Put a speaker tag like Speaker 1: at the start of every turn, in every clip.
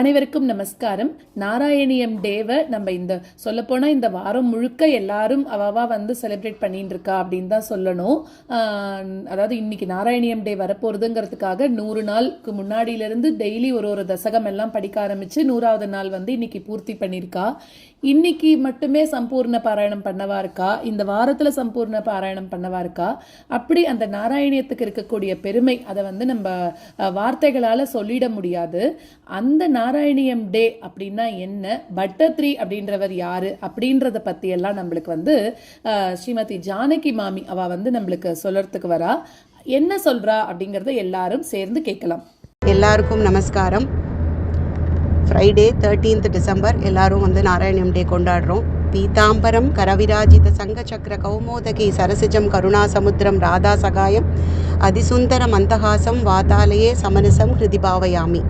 Speaker 1: அனைவருக்கும் நமஸ்காரம். நாராயணியம் டேவை நம்ம இந்த சொல்லப்போனால் இந்த வாரம் முழுக்க எல்லாரும் அவாவா வந்து செலிப்ரேட் பண்ணிட்டு இருக்கா அப்படின்னு தான் சொல்லணும். அதாவது இன்னைக்கு நாராயணியம் டே வரப்போகிறதுங்கிறதுக்காக 100 நாளுக்கு முன்னாடியிலேருந்து டெய்லி ஒரு தசகம் எல்லாம் படிக்க ஆரம்பித்து 100வது நாள் வந்து இன்னைக்கு பூர்த்தி பண்ணியிருக்கா. இன்னைக்கு மட்டுமே சம்பூர்ண பாராயணம் பண்ணவா இருக்கா, இந்த வாரத்தில் சம்பூர்ண பாராயணம் பண்ணவா இருக்கா. அப்படி அந்த நாராயணியத்துக்கு இருக்கக்கூடிய பெருமை அதை வந்து நம்ம வார்த்தைகளால் சொல்லிட முடியாது. அந்த நாராயணியம் டே அப்படின்னா என்ன, பட்டத்ரி அப்படின்றவர் யாரு அப்படின்றத பத்தி எல்லாம் நம்மளுக்கு வந்து ஸ்ரீமதி ஜானகி மாமி அவ வந்து நம்மளுக்கு சொல்றதுக்கு வரா. என்ன சொல்றா அப்படிங்கறத எல்லாரும் சேர்ந்து கேட்கலாம்.
Speaker 2: எல்லாருக்கும் நமஸ்காரம். ஃப்ரைடே 13th டிசம்பர் எல்லாரும் வந்து நாராயணியம் டே கொண்டாடுறோம். பீதாம்பரம் கரவிராஜித சங்க சக்கர கௌமோதகி சரசிஜம் கருணா சமுத்திரம் ராதா சகாயம் அதிசுந்தர மந்தஹாசம் வாதாலயே சமனசம் ஹிருதிபாவயாமி.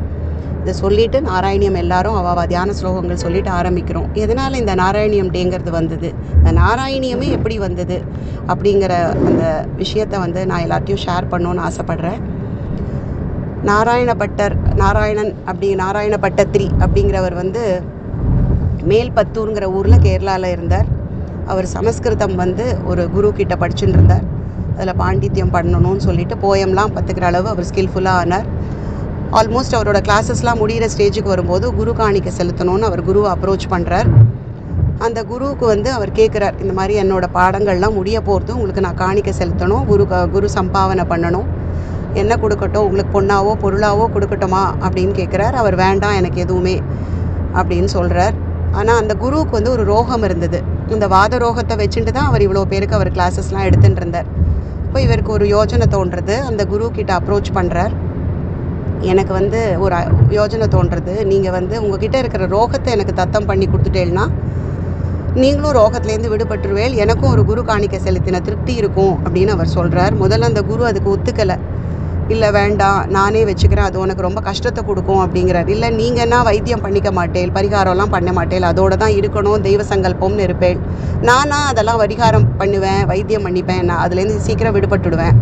Speaker 2: இதை சொல்லிவிட்டு நாராயணியம் எல்லாரும் அவ தியான ஸ்லோகங்கள் சொல்லிட்டு ஆரம்பிக்கிறோம். எதனால் இந்த நாராயணியம் டேங்கிறது வந்தது, இந்த நாராயணியமே எப்படி வந்தது அப்படிங்கிற அந்த விஷயத்தை வந்து நான் எல்லாத்தையும் ஷேர் பண்ணணுன்னு ஆசைப்பட்றேன். நாராயண பட்டத்ரி அப்படிங்கிறவர் வந்து மேல்பத்தூருங்கிற ஊரில் கேரளாவில் இருந்தார். அவர் சமஸ்கிருதம் வந்து ஒரு குரு கிட்ட படிச்சுட்டு இருந்தார். அதில் பாண்டித்யம் பண்ணணும்னு சொல்லிட்டு போயம்லாம் கற்றுக்கிற அளவு அவர் ஸ்கில்ஃபுல்லாக ஆனார். ஆல்மோஸ்ட் அவரோட கிளாஸஸ்லாம் முடிகிற ஸ்டேஜுக்கு வரும்போது குரு காணிக்க செலுத்தணும்னு அவர் குருவை அப்ரோச் பண்ணுறார். அந்த குருவுக்கு வந்து அவர் கேட்குறார், இந்த மாதிரி என்னோடய பாடங்கள்லாம் முடிய போகிறது, உங்களுக்கு நான் காணிக்க செலுத்தணும், குரு சம்பாவனை பண்ணணும், என்ன கொடுக்கட்டும், உங்களுக்கு பொண்ணாவோ பொருளாவோ கொடுக்கட்டுமா அப்படின்னு கேட்குறார். அவர் வேண்டாம் எனக்கு எதுவுமே அப்படின்னு சொல்கிறார். ஆனால் அந்த குருவுக்கு வந்து ஒரு ரோகம் இருந்தது. இந்த வாத ரோகத்தை வச்சுட்டு தான் அவர் இவ்வளோ பேருக்கு அவர் கிளாஸஸ்லாம் எடுத்துகிட்டு இருந்தார். இப்போ இவருக்கு ஒரு யோஜனை தோன்றுறது. அந்த குரு கிட்ட அப்ரோச் பண்ணுறார். எனக்கு வந்து ஒரு யோஜனை தோன்றுறது, நீங்கள் வந்து உங்ககிட்ட இருக்கிற ரோகத்தை எனக்கு தத்தம் பண்ணி கொடுத்துட்டேன்னா நீங்களும் ரோகத்துலேருந்து விடுபட்டுருவேல், எனக்கும் ஒரு குரு காணிக்க செலுத்தின திருப்தி இருக்கும் அப்படின்னு அவர் சொல்கிறார். முதல்ல அந்த குரு அதுக்கு ஒத்துக்கலை. இல்லை வேண்டாம், நானே வச்சுக்கிறேன், அது உனக்கு ரொம்ப கஷ்டத்தை கொடுக்கும் அப்படிங்கிறார். இல்லை நீங்கன்னா வைத்தியம் பண்ணிக்க மாட்டேன், பரிகாரம்லாம் பண்ண மாட்டேன், அதோடு தான் இருக்கணும், தெய்வ சங்கல்பம்னு இருப்பேன், நானா அதெல்லாம் பரிகாரம் பண்ணுவேன், வைத்தியம் பண்ணிப்பேன், நான் அதுலேருந்து சீக்கிரம் விடுபட்டுடுவேன்,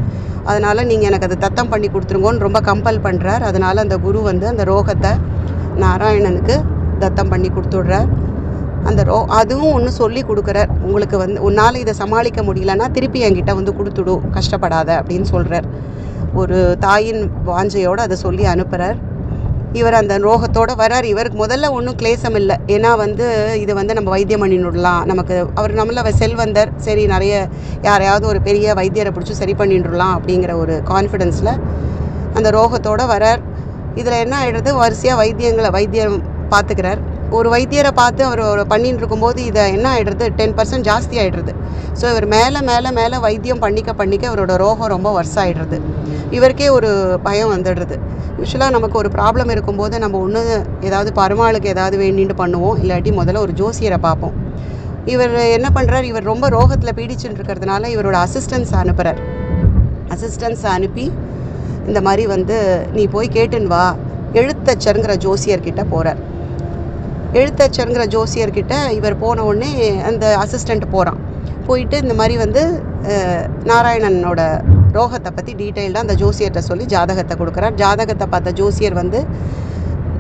Speaker 2: அதனால் நீங்கள் எனக்கு அதை தத்தம் பண்ணி கொடுத்துருங்கோன்னு ரொம்ப கம்பல் பண்ணுறார். அதனால் அந்த குரு வந்து அந்த ரோகத்தை நாராயணனுக்கு தத்தம் பண்ணி கொடுத்துடுறார். அந்த அதுவும் ஒன்று சொல்லி கொடுக்குறார், உங்களுக்கு வந்து உன்னால் இதை சமாளிக்க முடியலன்னா திருப்பி என்கிட்ட வந்து கொடுத்துடு, கஷ்டப்படாத அப்படின்னு சொல்கிறார். ஒரு தாயின் வாஞ்சையோடு அதை சொல்லி அனுப்புகிறார். இவர் அந்த ரோகத்தோடு வரார். இவருக்கு முதல்ல ஒன்றும் கிளேசம் இல்லை, ஏன்னா வந்து இது வந்து நம்ம வைத்தியம் பண்ணிடலாம், நமக்கு அவர் நம்மள செல்வந்தர், சரி நிறைய யாரையாவது ஒரு பெரிய வைத்தியரை பிடிச்சி சரி பண்ணிடலாம் அப்படிங்கிற ஒரு கான்ஃபிடென்ஸில் அந்த ரோகத்தோடு வரார். இதில் என்ன ஆகிடுறது, வரிசையாக வைத்தியம் பார்த்துக்கிறார். ஒரு வைத்தியரை பார்த்து அவர் பண்ணின்னு இருக்கும்போது இதை என்ன ஆகிடுறது, 10% ஜாஸ்தி ஆகிடுறது. ஸோ இவர் மேலே வைத்தியம் பண்ணிக்க இவரோட ரோகம் ரொம்ப வர்ஸாகிடுறது. இவருக்கே ஒரு பயம் வந்துடுறது. யூஸ்வலாக நமக்கு ஒரு ப்ராப்ளம் இருக்கும்போது நம்ம ஒன்று ஏதாவது பருமாளுக்கு ஏதாவது வேண்டிட்டு பண்ணுவோம், இல்லாட்டி முதல்ல ஒரு ஜோசியரை பார்ப்போம். இவர் என்ன பண்ணுறார், இவர் ரொம்ப ரோகத்தில் பீடிச்சுட்டு இருக்கிறதுனால இவரோட அசிஸ்டன்ஸ் அனுப்பி இந்த மாதிரி வந்து நீ போய் கேட்டுன்னு வா, எழுத்தச்சருங்கிற ஜோசியர்கிட்ட போகிறார். எழுத்தச்சருங்கிற ஜோசியர்கிட்ட இவர் போன உடனே அந்த அசிஸ்டண்ட் போயிட்டு இந்த மாதிரி வந்து நாராயணனோட ரோகத்தை பற்றி டீட்டெயில்டாக அந்த ஜோசியர்கிட்ட சொல்லி ஜாதகத்தை கொடுக்குறார். ஜாதகத்தை பார்த்த ஜோசியர் வந்து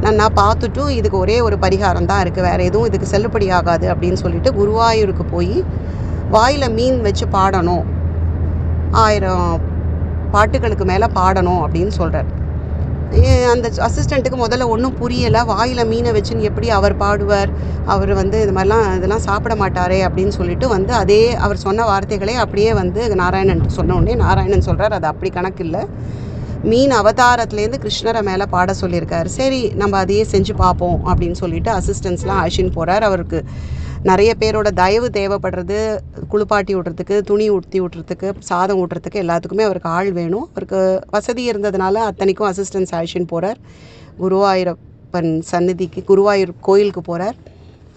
Speaker 2: நான் பார்த்துட்டு இதுக்கு ஒரே ஒரு பரிகாரம் தான் இருக்குது, வேறு எதுவும் இதுக்கு செல்லுபடி ஆகாது அப்படின்னு சொல்லிட்டு குருவாயூருக்கு போய் வாயில் மீன் வச்சு பாடணும், 1000 பாட்டுகளுக்கு மேலே பாடணும் அப்படின்னு சொல்கிறார். அந்த அசிஸ்டண்ட்டுக்கு முதல்ல ஒன்றும் புரியலை, வாயில் மீனை வச்சுன்னு எப்படி அவர் பாடுவார், அவர் வந்து இதெல்லாம் சாப்பிட மாட்டாரே அப்படின்னு சொல்லிட்டு வந்து அதே அவர் சொன்ன வார்த்தைகளே அப்படியே வந்து நாராயணன் சொன்ன உடனே நாராயணன் சொல்கிறார், அது அப்படி கணக்கு இல்லை, மீன் அவதாரத்துலேருந்து கிருஷ்ணரை மேலே பாட சொல்லியிருக்காரு, சரி நம்ம அதையே செஞ்சு பார்ப்போம் அப்படின்னு சொல்லிட்டு அசிஸ்டன்ஸ்லாம் அழிச்சின்னு போகிறார். அவருக்கு நிறைய பேரோட தயவு தேவைப்படுறது, குளிப்பாட்டி விட்றதுக்கு, துணி ஊற்றி விட்றதுக்கு, சாதம் ஊட்டுறதுக்கு எல்லாத்துக்குமே அவருக்கு ஆள் வேணும். அவருக்கு வசதி இருந்ததுனால அத்தனைக்கும் அசிஸ்டன்ஸ் அழிச்சின்னு போகிறார். குருவாயூர் கோயிலுக்கு போகிறார்.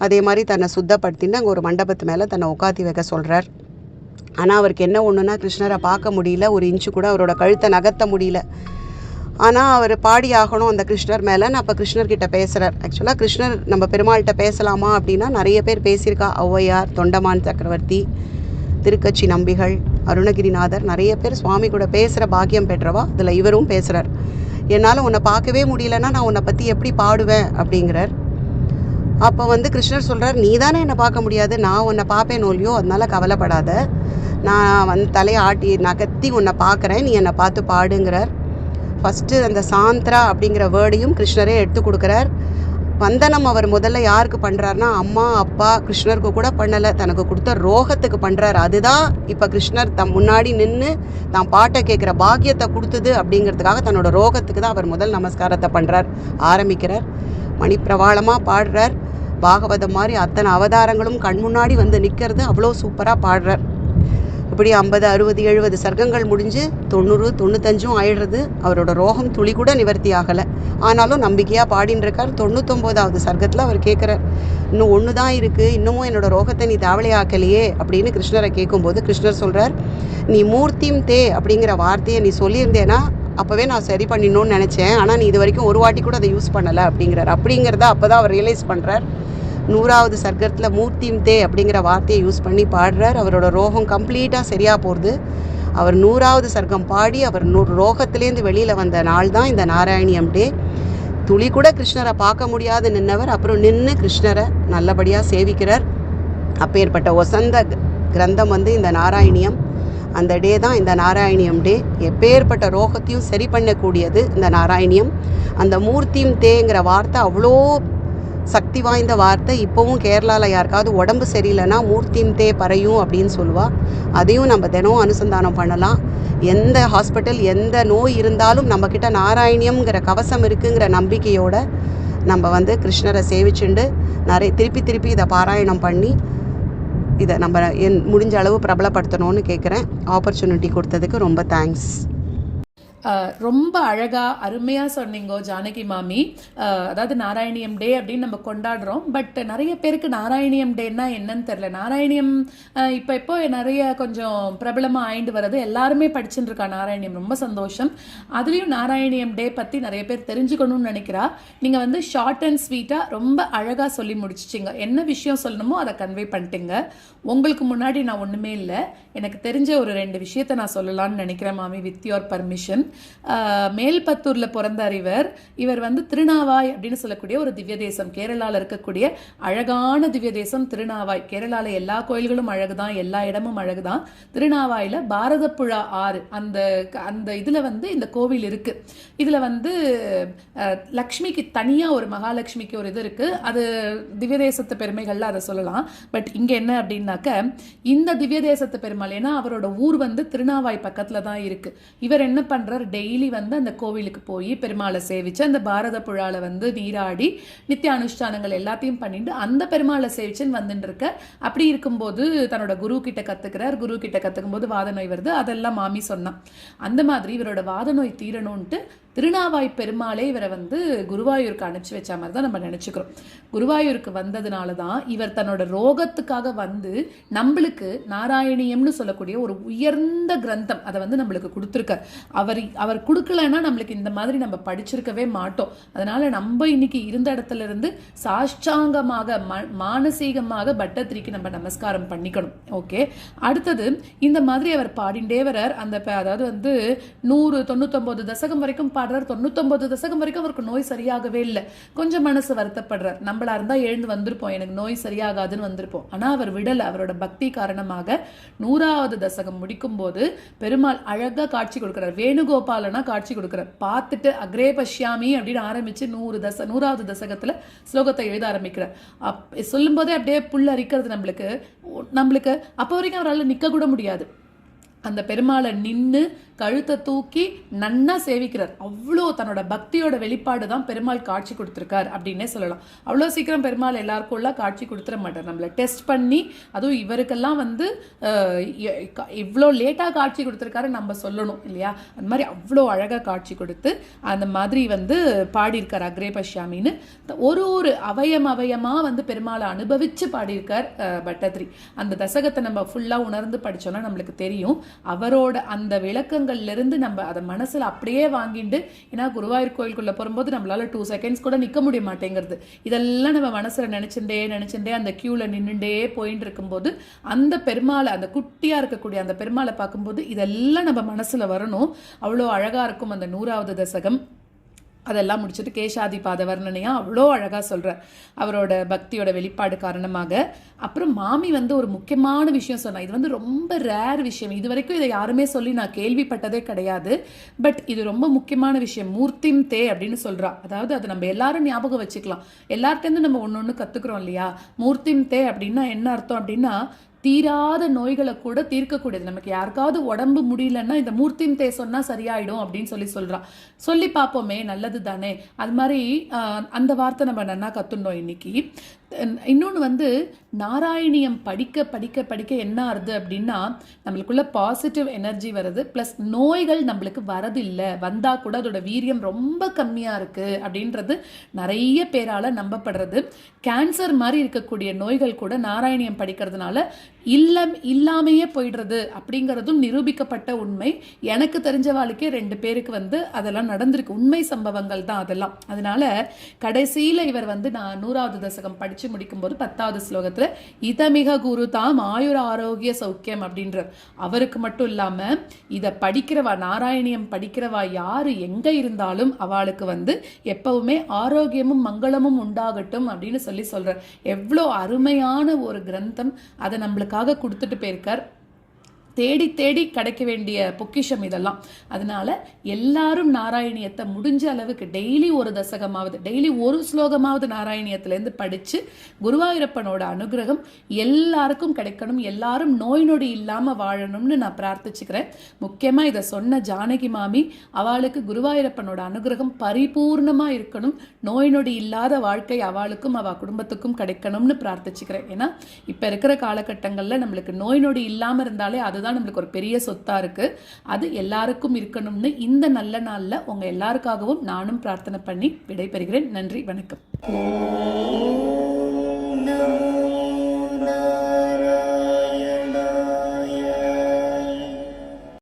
Speaker 2: அதே மாதிரி தன்னை சுத்தப்படுத்தின்னு அங்கே ஒரு மண்டபத்து மேலே தன்னை உட்காத்தி வைக்க சொல்கிறார். ஆனால் அவருக்கு என்ன ஒன்றுனா கிருஷ்ணரை பார்க்க முடியல, ஒரு இன்ச்சு கூட அவரோட கழுத்தை நகர்த்த முடியல. ஆனால் அவர் பாடி ஆகணும் அந்த கிருஷ்ணர் மேலே. நான் அப்போ கிருஷ்ணர்கிட்ட பேசுகிறார். ஆக்சுவலாக கிருஷ்ணர் நம்ம பெருமாள்கிட்ட பேசலாமா அப்படின்னா நிறைய பேர் பேசியிருக்கா, ஔவையார், தொண்டமான் சக்கரவர்த்தி, திருக்கச்சி நம்பிகள், அருணகிரிநாதர், நிறைய பேர் சுவாமி கூட பேசுகிற பாக்கியம் பெற்றவா. அதில் இவரும் பேசுகிறார். என்னால் உன்னை பார்க்கவே முடியலன்னா நான் உன்னை பற்றி எப்படி பாடுவேன் அப்படிங்கிறார். அப்போ கிருஷ்ணர் சொல்கிறார், நீ தானே என்னை பார்க்க முடியாது, நான் உன்னை பார்ப்பேன் இல்லையோ, அதனால் கவலைப்படாத, நான் தலையை ஆட்டி நகர்த்தி உன்னை பார்க்குறேன், நீ என்னை பார்த்து பாடுங்கிறார். ஃபஸ்ட்டு அந்த சாந்திரா அப்படிங்கிற வேர்டையும் கிருஷ்ணரே எடுத்து கொடுக்குறார். வந்தனம் அவர் முதல்ல யாருக்கு பண்ணுறாருனா அம்மா அப்பா கிருஷ்ணருக்கு கூட பண்ணலை, தனக்கு கொடுத்த ரோகத்துக்கு பண்ணுறார். அதுதான் இப்போ கிருஷ்ணர் முன்னாடி நின்று தான் பாட்டை கேட்குற பாக்கியத்தை கொடுத்தது அப்படிங்கிறதுக்காக தன்னோட ரோகத்துக்கு தான் அவர் முதல் நமஸ்காரத்தை பண்ணுறார், ஆரம்பிக்கிறார். மணிப்பிரவாளமாக பாடுறார். பாகவதம் மாதிரி அத்தனை அவதாரங்களும் கண் முன்னாடி நிற்கிறது அவ்வளோ சூப்பராக பாடுறார். இப்படி 50, 60, 70 சர்க்கங்கள் முடிஞ்சு 90, 95 ஆயிடுறது. அவரோட ரோகம் துளி கூட நிவர்த்தி ஆகலை. ஆனாலும் நம்பிக்கையாக பாடின்னு இருக்கார். 99வது சர்க்கத்தில் அவர் கேட்குறார், இன்னும் ஒன்று தான் இருக்குது, இன்னமும் என்னோடய ரோகத்தை நீ தாவளையாக்கலையே அப்படின்னு கிருஷ்ணரை கேட்கும்போது கிருஷ்ணர் சொல்கிறார், நீ மூர்த்திம் தே அப்படிங்கிற வார்த்தையை நீ சொல்லியிருந்தேன்னா அப்போவே நான் சரி பண்ணிடணும்னு நினச்சேன், ஆனால் நீ இது வரைக்கும் ஒரு வாட்டி கூட அதை யூஸ் பண்ணலை அப்படிங்கிறார். அப்படிங்கிறத அப்போ தான் அவர் ரியலைஸ் பண்ணுறார். 100வது சர்க்கத்தில் மூர்த்திம் தே அப்படிங்கிற வார்த்தையை யூஸ் பண்ணி பாடுறார். அவரோட ரோகம் கம்ப்ளீட்டாக சரியாக போகிறது. அவர் 100வது சர்க்கம் பாடி அவர் ரோகத்திலேருந்து வெளியில் வந்த நாள் தான் இந்த நாராயணியம் டே. துளி கூட கிருஷ்ணரை பார்க்க முடியாது நின்னவர் அப்புறம் நின்று கிருஷ்ணரை நல்லபடியாக சேவிக்கிறார். அப்பேற்பட்ட வசந்த கிரந்தம் இந்த நாராயணியம். அந்த டே தான் இந்த நாராயணியம் டே. எப்பேற்பட்ட ரோகத்தையும் சரி பண்ணக்கூடியது இந்த நாராயணியம். அந்த மூர்த்தியும் தேங்கிற வார்த்தை அவ்வளோ சக்தி வாய்ந்த வார்த்தை. இப்போவும் கேரளாவில் யாருக்காவது உடம்பு சரியில்லைன்னா மூர்த்தியும் தே பறையும் அப்படின்னு சொல்லுவாள். அதையும் நம்ம தினம் அனுசந்தானம் பண்ணலாம். எந்த ஹாஸ்பிட்டல் எந்த நோய் இருந்தாலும் நம்மக்கிட்ட நாராயணியம்ங்கிற கவசம் இருக்குங்கிற நம்பிக்கையோடு நம்ம கிருஷ்ணரை சேவிச்சுண்டு திருப்பி இதை பாராயணம் பண்ணி இதை நம்ம முடிஞ்ச அளவு பிரபலப்படுத்தணும்னு கேட்குறேன். ஆப்பர்ச்சுனிட்டி கொடுத்ததுக்கு ரொம்ப தேங்க்ஸ்.
Speaker 1: ரொம்ப அழகாக அருமையாக சொன்னீங்கோ ஜானகி மாமி. அதாவது நாராயணியம் டே அப்படின்னு நம்ம கொண்டாடுறோம். பட் நிறைய பேருக்கு நாராயணியம் டேன்னா என்னன்னு தெரில. நாராயணியம் இப்போ நிறைய கொஞ்சம் பிரபலமாக ஆயிண்டு வர்றது, எல்லாருமே படிச்சுட்டு இருக்கா நாராயணியம். ரொம்ப சந்தோஷம். அதுலேயும் நாராயணியம் டே பற்றி நிறைய பேர் தெரிஞ்சுக்கணும்னு நினைக்கிறா. நீங்கள் ஷார்ட் அண்ட் ஸ்வீட்டாக ரொம்ப அழகாக சொல்லி முடிச்சிச்சிங்க. என்ன விஷயம் சொல்லணுமோ அதை கன்வே பண்ணிட்டீங்க. உங்களுக்கு முன்னாடி நான் ஒன்றுமே இல்லை, எனக்கு தெரிஞ்ச ஒரு 2 விஷயத்தை நான் சொல்லலாம்னு நினைக்கிறேன் மாமி, வித் யோர் பர்மிஷன். மேல்பத்தூர்ல பிறந்தார் இவர் திருநாவாய் அப்படின்னு சொல்லக்கூடிய ஒரு திவ்ய தேசம். கேரளாவில் இருக்கக்கூடிய அழகான திவ்ய தேசம் திருநாவாய். கேரளாவில் எல்லா கோயில்களும் அழகுதான், எல்லா இடமும் அழகுதான். திருநாவாயில பாரதப்புழா ஆறு அந்த இதுல இந்த கோவில் இருக்கு. இதுல லக்ஷ்மிக்கு தனியா ஒரு மகாலட்சுமிக்கு ஒரு இது இருக்கு. அது திவ்ய தேசத்து பெருமைகள்ல அதை சொல்லலாம். பட் இங்க என்ன அப்படின்னாக்க, இந்த திவ்ய தேசத்து பெருமாள், ஏன்னா அவரோட ஊர் திருநாவாய் பக்கத்துல தான் இருக்கு. இவர் என்ன பண்றார், டெய்லி அந்த கோவிலுக்கு போய் பெருமாளை சேவிச்சு அந்த பாரத புழால நீராடி நித்திய அனுஷ்டானங்கள் எல்லாத்தையும் பண்ணிட்டு அந்த பெருமாளை சேவிச்சுன்னு வந்துட்டு இருக்க. அப்படி இருக்கும்போது தன்னோட குரு கிட்ட கத்துக்கிறார். குரு கிட்ட கத்துக்கும் போது வாத நோய் வருது. அதெல்லாம் மாமி சொன்னான். அந்த மாதிரி இவரோட வாத நோய் தீரணும்ட்டு திருநாவாய் பெருமாளே இவரை குருவாயூருக்கு அனுப்பிச்சு வச்ச மாதிரி தான் நம்ம நினைச்சுக்கிறோம். குருவாயூருக்கு வந்ததுனால தான் இவர் தன்னோட ரோகத்துக்காக நம்மளுக்கு நாராயணியம்னு சொல்லக்கூடிய ஒரு உயர்ந்த கிரந்தம் அதை நம்மளுக்கு கொடுத்துருக்கார். அவர் கொடுக்கலன்னா நம்மளுக்கு இந்த மாதிரி நம்ம படிச்சிருக்கவே மாட்டோம். அதனால நம்ம இன்னைக்கு இருந்த இடத்துல இருந்து சாஷ்டாங்கமாக மானசீகமாக பட்டத்திரிக்கு நம்ம நமஸ்காரம் பண்ணிக்கணும். ஓகே, அடுத்தது இந்த மாதிரி அவர் பாடிண்டே வரார். அதாவது 199 தசகம் வரைக்கும் பாடுறார். 99 தசகம் வரைக்கும் அவருக்கு நோய் சரியாகவே இல்லை. கொஞ்சம் மனசு வருத்தப்படுறார். நம்மளா இருந்தா எழுந்து வந்திருப்போம், எனக்கு நோய் சரியாகாதுன்னு வந்திருப்போம். ஆனா அவர் விடல. அவரோட பக்தி காரணமாக 100வது தசகம் முடிக்கும் போது பெருமாள் அழகா காட்சி கொடுக்கிறார். வேணுகோபாலனா காட்சி கொடுக்கிறார். பார்த்துட்டு அக்ரே பஷ்யாமி அப்படின்னு ஆரம்பிச்சு 100வது தசகத்துல ஸ்லோகத்தை எழுத ஆரம்பிக்கிறார். சொல்லும் போதே அப்படியே புல் அரிக்கிறது நம்மளுக்கு. அப்போ வரைக்கும் அவரால் நிக்க கூட முடியாது. அந்த பெருமாளை நின்று கழுத்தை தூக்கி நன்னா சேவிக்கிறார். அவ்வளோ தன்னோட பக்தியோட வெளிப்பாடு தான் பெருமாள் காட்சி கொடுத்துருக்கார் அப்படின்னே சொல்லலாம். அவ்வளோ சீக்கிரம் பெருமாள் எல்லாருக்கும்லாம் காட்சி கொடுத்துட மாட்டார். நம்மளை டெஸ்ட் பண்ணி, அதுவும் இவருக்கெல்லாம் இவ்வளோ லேட்டாக காட்சி கொடுத்துருக்காரு நம்ம சொல்லணும் இல்லையா. அந்த மாதிரி அவ்வளோ அழகாக காட்சி கொடுத்து அந்த மாதிரி பாடியிருக்கார் அக்ரே பஷ்யாமின்னு. ஒரு அவயமாக பெருமாளை அனுபவித்து பாடியிருக்கார் பட்டத்ரி. அந்த தசகத்தை நம்ம ஃபுல்லாக உணர்ந்து படித்தோன்னா நம்மளுக்கு தெரியும். அவரோட அந்த விளக்கங்கள்ல இருந்து நம்ம அதை மனசுல அப்படியே வாங்கிட்டு, ஏன்னா குருவாயூர் கோயிலுக்குள்ள போகும்போது நம்மளால 2 செகண்ட்ஸ் கூட நிக்க முடிய மாட்டேங்கிறது. இதெல்லாம் நம்ம மனசுல நினைச்சுட்டே அந்த கியூல நின்னுட்டே போயிட்டு இருக்கும்போது அந்த பெருமாளை, அந்த குட்டியா இருக்கக்கூடிய அந்த பெருமாளை பார்க்கும்போது இதெல்லாம் நம்ம மனசுல வரணும். அவ்வளோ அழகா இருக்கும் அந்த 100வது தசகம். அதெல்லாம் முடிச்சுட்டு கேசாதி பாத வர்ணனையா அவ்வளோ அழகா சொல்றார் அவரோட பக்தியோட வெளிப்பாடு காரணமாக. அப்புறம் மாமி ஒரு முக்கியமான விஷயம் சொன்னா, இது ரொம்ப ரேர் விஷயம், இது வரைக்கும் இதை யாருமே சொல்லி நான் கேள்விப்பட்டதே கிடையாது. பட் இது ரொம்ப முக்கியமான விஷயம். மூர்த்திம் தே அப்படின்னு சொல்றா. அதாவது அது நம்ம எல்லாரும் ஞாபகம் வச்சுக்கலாம். எல்லார்ட்டேருந்து நம்ம ஒன்று கத்துக்கிறோம் இல்லையா? மூர்த்திம் தே அப்படின்னா என்ன அர்த்தம் அப்படின்னா, தீராத நோய்களை கூட தீர்க்கக்கூடியது. நமக்கு யாருக்காவது உடம்பு முடியலன்னா இந்த மூர்த்திம் தே சொன்னா சரியாயிடும் அப்படின்னு சொல்றான். சொல்லி பார்ப்போமே, நல்லது தானே. அது மாதிரி அந்த வார்த்தை நம்ம நன்னா கத்துனோம் இன்னைக்கு. இன்னொன்று நாராயணியம் படிக்க படிக்க படிக்க என்ன ஆகுது அப்படின்னா, நம்மளுக்குள்ள பாசிட்டிவ் எனர்ஜி வருது, ப்ளஸ் நோய்கள் நம்மளுக்கு வரதில்லை, வந்தால் கூட அதோட வீரியம் ரொம்ப கம்மியாக இருக்குது அப்படின்றது நிறைய பேரால் நம்பப்படுறது. கேன்சர் மாதிரி இருக்கக்கூடிய நோய்கள் கூட நாராயணியம் படிக்கிறதுனால இல்லாமையே போயிடுறது அப்படிங்கிறதும் நிரூபிக்கப்பட்ட உண்மை. எனக்கு தெரிஞ்ச வாழ்க்கை 2 பேருக்கு அதெல்லாம் நடந்திருக்கு. உண்மை சம்பவங்கள் தான் அதெல்லாம். அதனால கடைசியில் இவர் நான் 100வது தசகம் படிச்சு முடிக்கும் போது 10வது ஸ்லோகத்துல இதமிக குரு தாம் ஆயுர ஆரோக்கிய சௌக்கியம் அப்படின்றார். அவருக்கு மட்டும் இல்லாம இத படிக்கிறவா, நாராயணியம் படிக்கிறவா யாரு எங்க இருந்தாலும் அவளுக்கு எப்பவுமே ஆரோக்கியமும் மங்களமும் உண்டாகட்டும் அப்படின்னு சொல்றார். எவ்வளோ அருமையான ஒரு கிரந்தம், அதை நம்மளுக்காக கொடுத்துட்டு போயிருக்கார். தேடி தேடி கிடைக்க வேண்டிய பொக்கிஷம் இதெல்லாம். அதனால எல்லாரும் நாராயணியத்தை முடிஞ்ச அளவுக்கு டெய்லி ஒரு தசகமாவது, டெய்லி ஒரு ஸ்லோகமாவது நாராயணியத்திலேருந்து படித்து குருவாயூரப்பனோட அனுகிரகம் எல்லாருக்கும் கிடைக்கணும், எல்லாரும் நோய் நொடி இல்லாமல் வாழணும்னு நான் பிரார்த்திச்சுக்கிறேன். முக்கியமாக இதை சொன்ன ஜானகி மாமி, அவளுக்கு குருவாயூரப்பனோட அனுகிரகம் பரிபூர்ணமாக இருக்கணும், நோய் நொடி இல்லாத வாழ்க்கை அவளுக்கும் அவள் குடும்பத்துக்கும் கிடைக்கணும்னு பிரார்த்திச்சுக்கிறேன். ஏன்னா இப்போ இருக்கிற காலகட்டங்களில் நம்மளுக்கு நோய் நொடி இல்லாமல் இருந்தாலே அதுதான் நம்மளுக்கு ஒரு பெரிய சொத்தா இருக்கு. அது எல்லாருக்கும் இருக்கணும்னு இந்த நல்ல நாள்ல உங்க எல்லாருக்காகவும் நானும் பிரார்த்தனை பண்ணி விடைபெறுகிறேன். நன்றி, வணக்கம்.